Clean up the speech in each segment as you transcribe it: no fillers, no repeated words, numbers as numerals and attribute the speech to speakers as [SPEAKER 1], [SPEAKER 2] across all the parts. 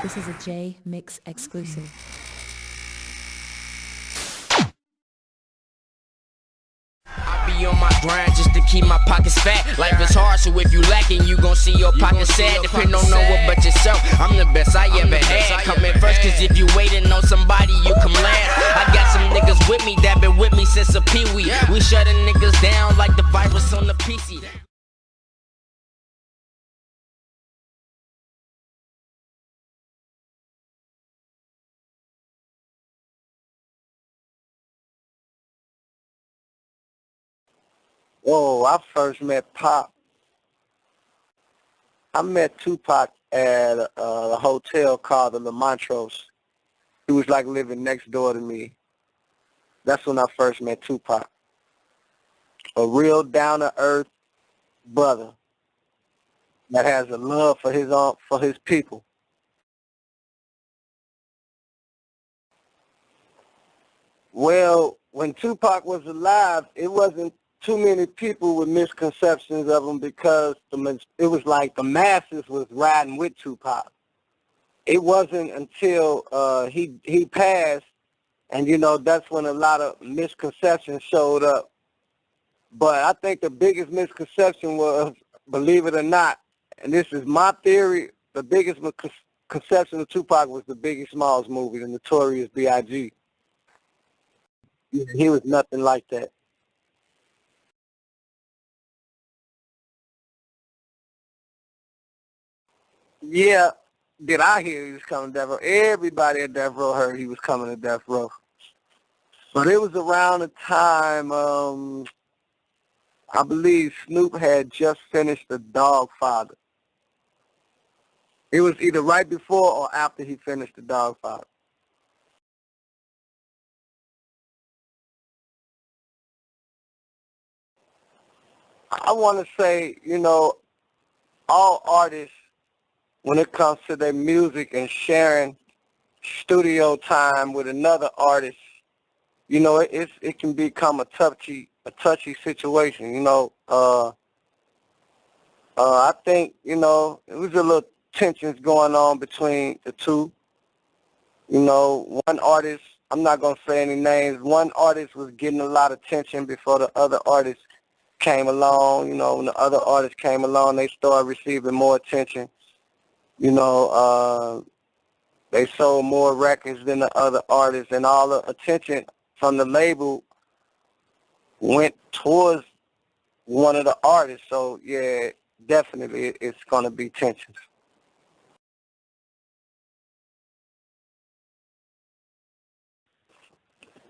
[SPEAKER 1] This is a Jmix exclusive.
[SPEAKER 2] Be on my grind just to keep my pockets fat. Life is hard, so if you lacking, you gon' see your pockets sad. Depend on no one but yourself. I'm the best I ever had. Come in first, cause if you waiting on somebody, you come last. I got some niggas with me that been with me since a pee-wee. We shutting niggas down like the virus on the PC.
[SPEAKER 3] Oh, I first met Pop. I met Tupac at a hotel called the La Montrose. He was like living next door to me. That's when I first met Tupac. A real down-to-earth brother that has a love for his people. Well, when Tupac was alive, it wasn't too many people with misconceptions of him because it was like the masses was riding with Tupac. It wasn't until he passed, and that's when a lot of misconceptions showed up. But I think the biggest misconception was, believe it or not, and this is my theory, the biggest conception of Tupac was the Biggie Smalls movie, the Notorious B.I.G. He was nothing like that. Yeah, did I hear he was coming to death row? Everybody at death row heard he was coming to death row. But it was around the time, I believe Snoop had just finished The Dogfather. It was either right before or after he finished The Dogfather. I want to say, all artists, when it comes to their music and sharing studio time with another artist, it can become a touchy situation. I think it was a little tensions going on between the two. One artist, I'm not gonna say any names. One artist was getting a lot of attention before the other artist came along. When the other artist came along, they started receiving more attention. They sold more records than the other artists, and all the attention from the label went towards one of the artists. So, yeah, definitely it's going to be tensions.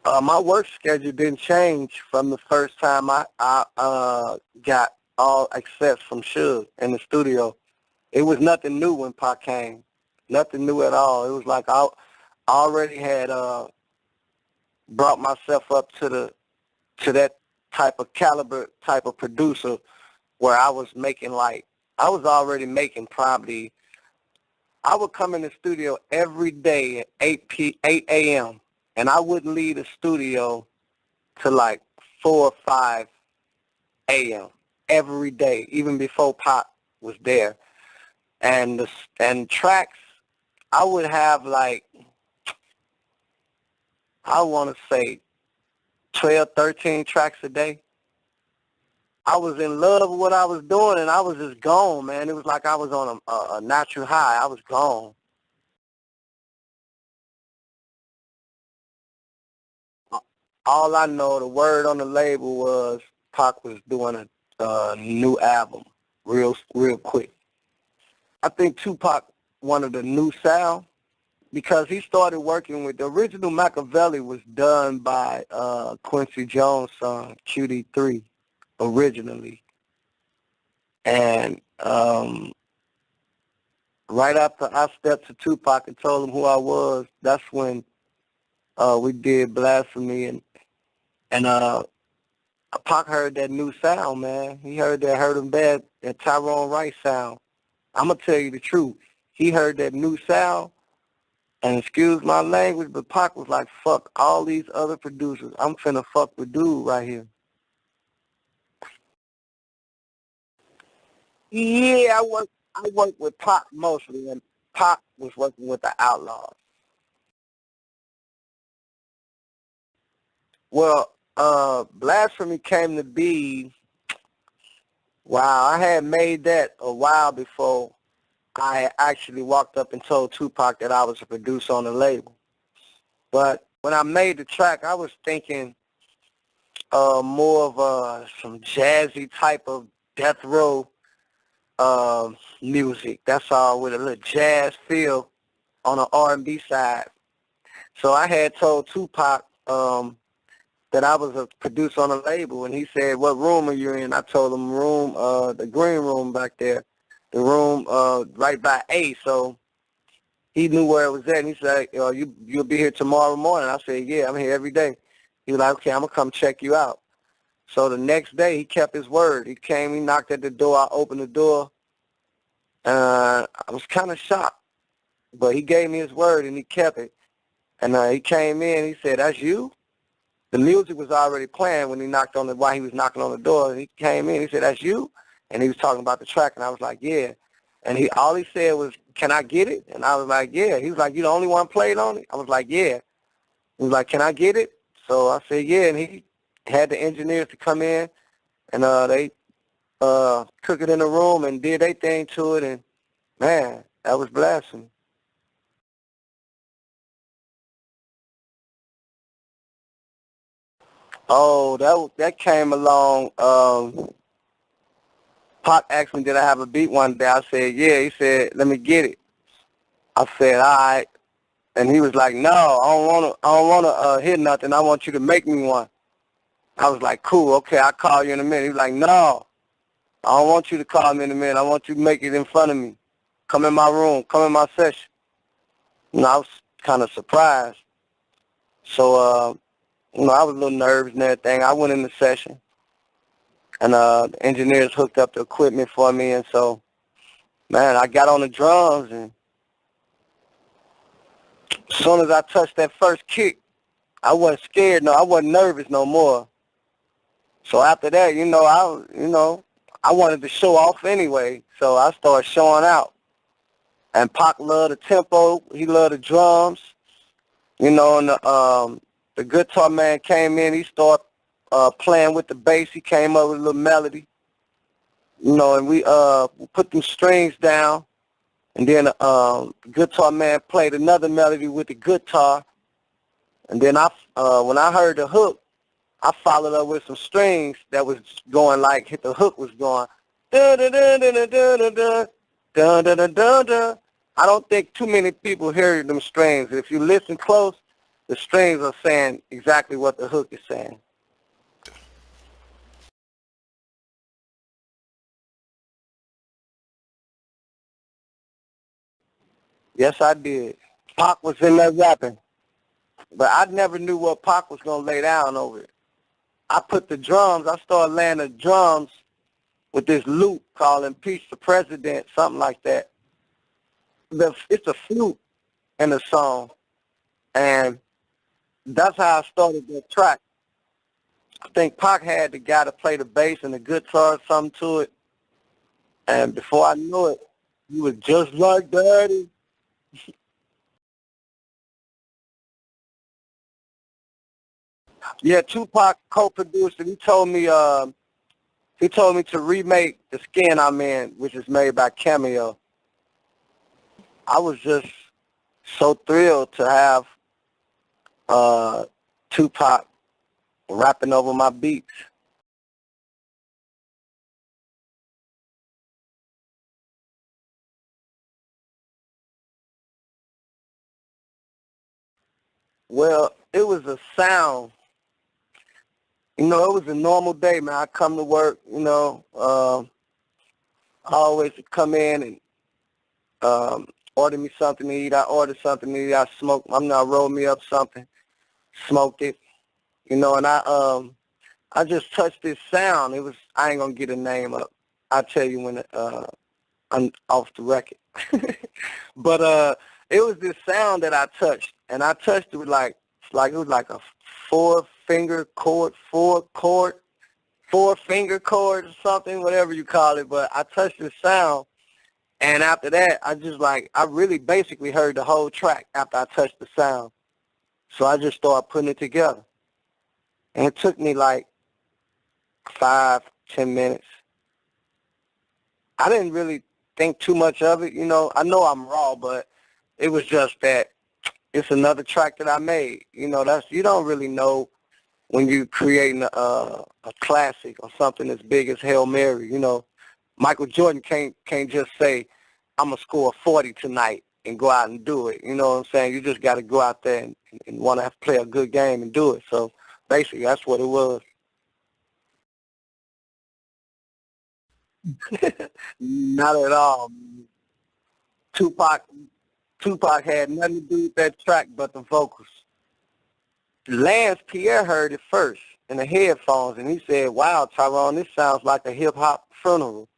[SPEAKER 3] My work schedule didn't change from the first time I got all access from Suge in the studio. It was nothing new when Pac came. Nothing new at all. It was like I already had brought myself up to that type of caliber, type of producer where I was already making probably, I would come in the studio every day at 8 a.m. and I wouldn't leave the studio till like 4 or 5 a.m. every day, even before Pac was there. And tracks, I would have like, I want to say 12, 13 tracks a day. I was in love with what I was doing, and I was just gone, man. It was like I was on a natural high. I was gone. All I know, the word on the label was Pac was doing a new album real quick. I think Tupac wanted a new sound because he started working with, the original Makaveli was done by Quincy Jones' son, QD3, originally. And right after I stepped to Tupac and told him who I was, that's when we did Blasphemy, and Pac heard that new sound, man. He heard that Hurt 'Em Bad, that Tyrone Rice sound. I'm going to tell you the truth. He heard that new sound, and excuse my language, but Pac was like, fuck all these other producers. I'm finna fuck with dude right here. Yeah, I work with Pac mostly, and Pac was working with the Outlawz. Well, Blasphemy came to be, wow, I had made that a while before I actually walked up and told Tupac that I was a producer on the label. But when I made the track, I was thinking more of some jazzy type of death row music. That's all, with a little jazz feel on the R&B side. So I had told Tupac that I was a producer on a label, and he said, "What room are you in?" I told him the green room back there, the room right by A. So he knew where it was at, and he said, "You'll be here tomorrow morning." I said, "Yeah, I'm here every day." He was like, "Okay, I'm gonna come check you out." So the next day, he kept his word. He came, he knocked at the door. I opened the door. I was kind of shocked, but he gave me his word, and he kept it. And he came in, he said, "That's you?" The music was already playing when he knocked on while he was knocking on the door. And he came in, he said, "That's you?" And he was talking about the track, and I was like, "Yeah." And all he said was, "Can I get it?" And I was like, "Yeah." He was like, "You the only one played on it?" I was like, "Yeah." He was like, "Can I get it?" So I said, "Yeah." And he had the engineers to come in, and they took it in the room and did their thing to it, and man, that was Blasphemy. Oh, that came along. Pac asked me, did I have a beat one day? I said, yeah. He said, "Let me get it." I said, "All right." And he was like, "No, I don't wanna hear nothing. I want you to make me one." I was like, "Cool, okay, I'll call you in a minute." He was like, "No, I don't want you to call me in a minute. I want you to make it in front of me. Come in my room, come in my session." And I was kind of surprised. So, I was a little nervous and everything. I went in the session, and the engineers hooked up the equipment for me, and so, man, I got on the drums, and as soon as I touched that first kick, I wasn't scared. No, I wasn't nervous no more. So after that, I wanted to show off anyway, so I started showing out. And Pac loved the tempo. He loved the drums. And the guitar man came in. He started playing with the bass. He came up with a little melody. And we put them strings down. And then the guitar man played another melody with the guitar. And then when I heard the hook, I followed up with some strings that was going like the hook was going da da da da da da da da da da da da. I don't think too many people hear them strings. If you listen close, the strings are saying exactly what the hook is saying. Yes, I did. Pac was in there rapping, but I never knew what Pac was gonna lay down over it. I started laying the drums with this loop called "Impeach the President," something like that. It's a flute in the song, and that's how I started that track. I think Pac had the guy to play the bass and the guitar, something to it, and before I knew it, he was just like Daddy. Yeah, Tupac co-produced it. He told me to remake The Skin I'm In, which is made by Cameo. I was just so thrilled to have Tupac rapping over my beats. Well, it was a sound. It was a normal day, man. I come to work, I always come in and order me something to eat. I ordered something to eat. I rolled me up something, smoked it, and I just touched this sound. I ain't gonna get a name up. I'll tell you when I'm off the record. But it was this sound that I touched, and I touched it with it was like a four-finger chord, four-finger chord or something, whatever you call it. But I touched this sound, And after that, I really basically heard the whole track after I touched the sound. So I just started putting it together. And it took me like 5, 10 minutes. I didn't really think too much of it, I know I'm raw, but it was just that it's another track that I made. You don't really know when you're creating a classic or something as big as Hail Mary. Michael Jordan can't just say, I'm going to score 40 tonight and go out and do it. You know what I'm saying? You just got to go out there and want to play a good game and do it. So basically, that's what it was. Not at all. Tupac had nothing to do with that track but the vocals. Lance Pierre heard it first in the headphones, and he said, wow, Tyrone, this sounds like a hip-hop funeral.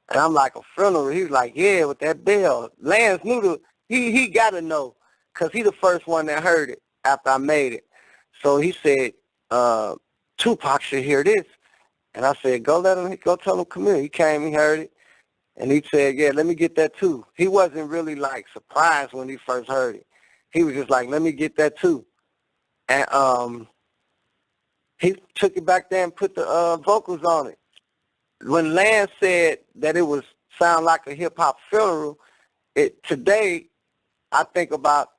[SPEAKER 3] And I'm like, a funeral? He was like, yeah, with that bell. Lance knew he got to know, because he the first one that heard it after I made it. So he said, Tupac should hear this. And I said, go tell him come here. He came, he heard it, and he said, yeah, let me get that too. He wasn't really, like, surprised when he first heard it. He was just like, let me get that too. And he took it back there and put the vocals on it. When Lance said that it was sound like a hip-hop funeral, today I think about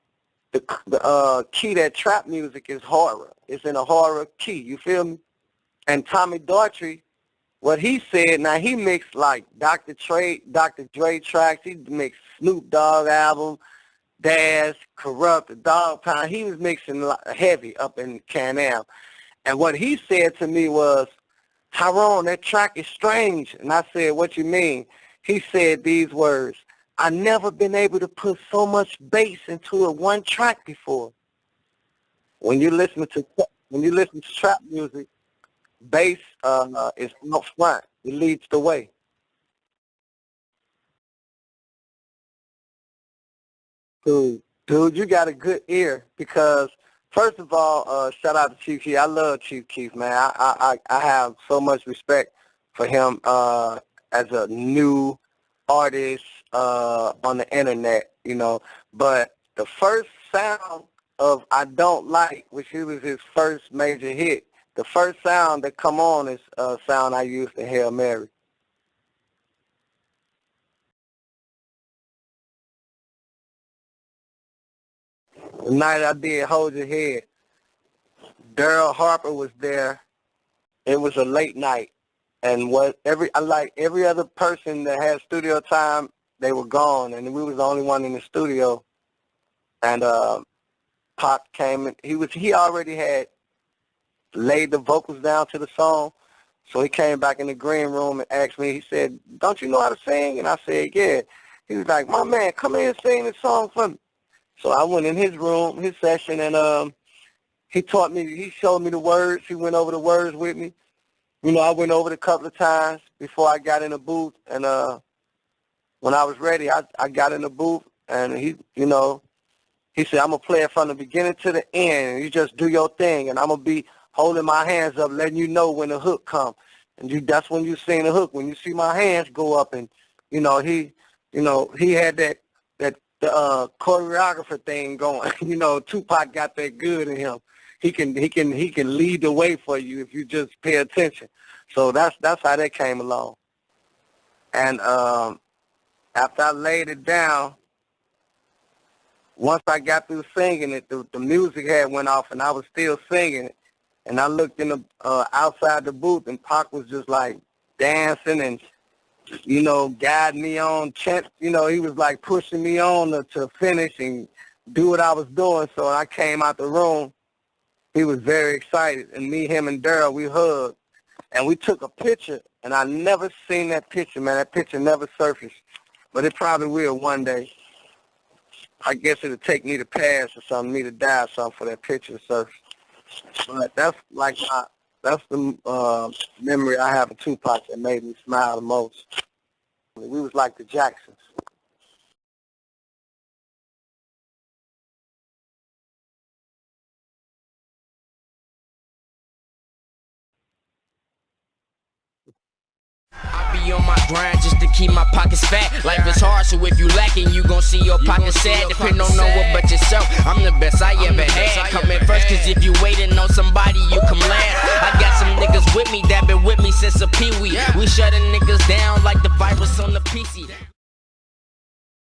[SPEAKER 3] the key that trap music is horror. It's in a horror key, you feel me? And Tommy Daughtry, what he said, now he mixed like Dr. Dre tracks, he mixed Snoop Dogg album, Dash, Corrupt, the Dog Pound. He was mixing heavy up in Can-Am. And what he said to me was, Tyrone, that track is strange. And I said, what you mean? He said these words, I never been able to put so much bass into one track before. When you listen to trap music, bass is up front. It leads the way. Dude, you got a good ear because, first of all, shout out to Chief Keef. I love Chief Keef, man. I have so much respect for him as a new artist on the internet, But the first sound of I Don't Like, which was his first major hit, the first sound that come on is a sound I used in Hail Mary. The night I did Hold Your Head, Daryl Harper was there. It was a late night, and every other person that had studio time, they were gone, and we was the only one in the studio. And Pac came in. He already had laid the vocals down to the song, so he came back in the green room and asked me. He said, "Don't you know how to sing?" And I said, "Yeah." He was like, "My man, come in and sing this song for me." So I went in his room, his session, and he showed me the words. He went over the words with me. I went over it a couple of times before I got in the booth, and when I was ready, I got in the booth, and he said, I'm going to play it from the beginning to the end, and you just do your thing, and I'm going to be holding my hands up, letting you know when the hook comes. And that's when you sing the hook. When you see my hands go up, and, he had the choreographer thing going. Tupac got that good in him. He can lead the way for you if you just pay attention. So that's how that came along. And after I laid it down, once I got through singing it, the music had went off, and I was still singing it. And I looked in the outside the booth, and Pac was just like dancing and guiding me on. He was like pushing me on to finish and do what I was doing. So I came out the room. He was very excited, and him, and Daryl, we hugged, and we took a picture, and I never seen that picture, man. That picture never surfaced, but it probably will one day. I guess it'll take me to pass or something, me to die or something for that picture to surface. But that's the memory I have of Tupac that made me smile the most. We was like the Jacksons.
[SPEAKER 2] I be on my grind just to keep my pockets fat. Life is hard, so if you lacking, you gon' see your pockets sad. Depend on no one but yourself. I'm the best I ever had. Come in first, cause if you waiting on somebody, you come last. I got some niggas with me that been with me since a pee-wee. We shutting niggas down like the virus on the PC.